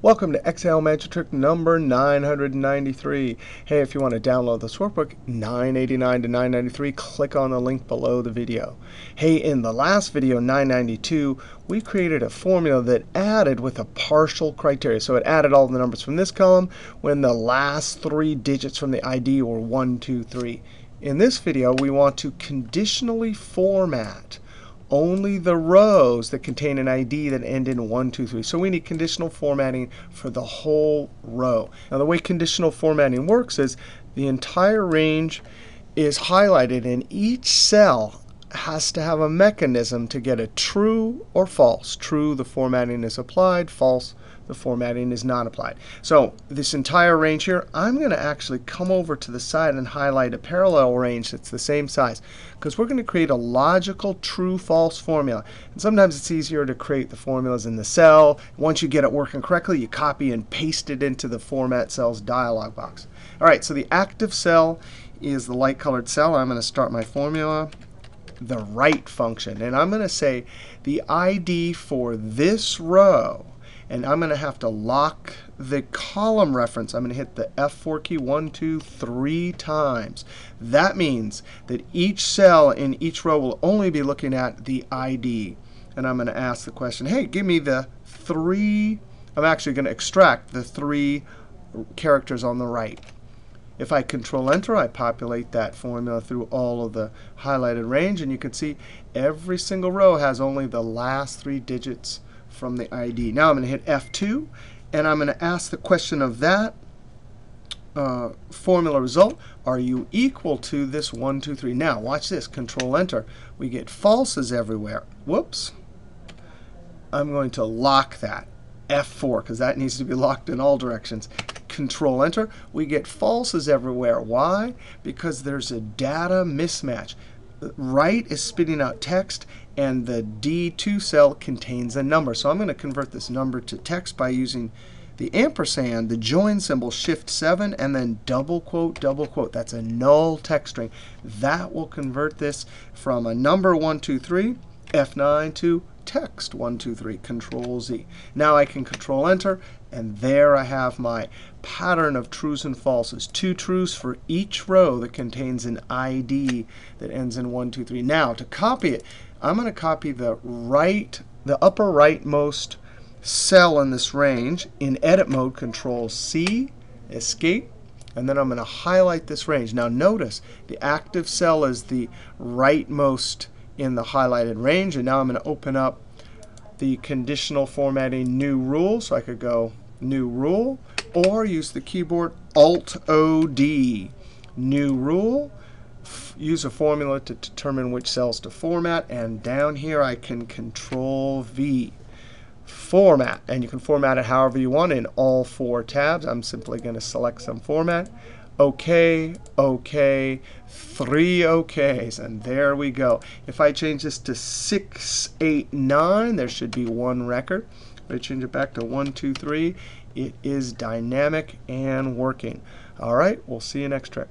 Welcome to Excel Magic Trick number 993. Hey, if you want to download this workbook, 989 to 993, click on the link below the video. Hey, in the last video, 992, we created a formula that added with a partial criteria. So it added all the numbers from this column when the last three digits from the ID were 1, 2, 3. In this video, we want to conditionally format only the rows that contain an ID that end in 1, 2, 3. So we need conditional formatting for the whole row. Now the way conditional formatting works is the entire range is highlighted, and each cell has to have a mechanism to get a true or false. True, the formatting is applied. False, the formatting is not applied. So this entire range here, I'm going to actually come over to the side and highlight a parallel range that's the same size, because we're going to create a logical true-false formula. And sometimes it's easier to create the formulas in the cell. Once you get it working correctly, you copy and paste it into the Format Cells dialog box. All right, so the active cell is the light-colored cell. I'm going to start my formula, the right function. And I'm going to say the ID for this row. And I'm going to have to lock the column reference. I'm going to hit the F4 key 1, 2, 3 times. That means that each cell in each row will only be looking at the ID. And I'm going to ask the question, hey, give me the 3. I'm actually going to extract the 3 characters on the right. If I Control Enter, I populate that formula through all of the highlighted range. And you can see every single row has only the last 3 digits from the ID. Now I'm going to hit F2, and I'm going to ask the question of that formula result. Are you equal to this 1, 2, 3? Now watch this. Control Enter. We get falses everywhere. Whoops. I'm going to lock that. F4, because that needs to be locked in all directions. Control Enter. We get falses everywhere. Why? Because there's a data mismatch. Right is spitting out text, and the D2 cell contains a number. So I'm going to convert this number to text by using the ampersand, the join symbol, Shift 7, and then double quote, double quote. That's a null text string. That will convert this from a number 1, 2, 3, F9 to text 1, 2, 3, Control Z. Now I can Control Enter, and there I have my pattern of trues and falses. 2 trues for each row that contains an ID that ends in 1, 2, 3. Now to copy it, I'm going to copy the upper rightmost cell in this range. In edit mode, Control C, Escape. And then I'm going to highlight this range. Now notice the active cell is the rightmost in the highlighted range. And now I'm going to open up the conditional formatting new rule. So I could go new rule, or use the keyboard Alt-O-D. New rule. Use a formula to determine which cells to format. And down here I can Control V. Format. And you can format it however you want in all 4 tabs. I'm simply going to select some format. OK, OK, 3 OKs, and there we go. If I change this to 6, 8, 9, there should be 1 record. If I change it back to 1, 2, 3, it is dynamic and working. All right, we'll see you next trick.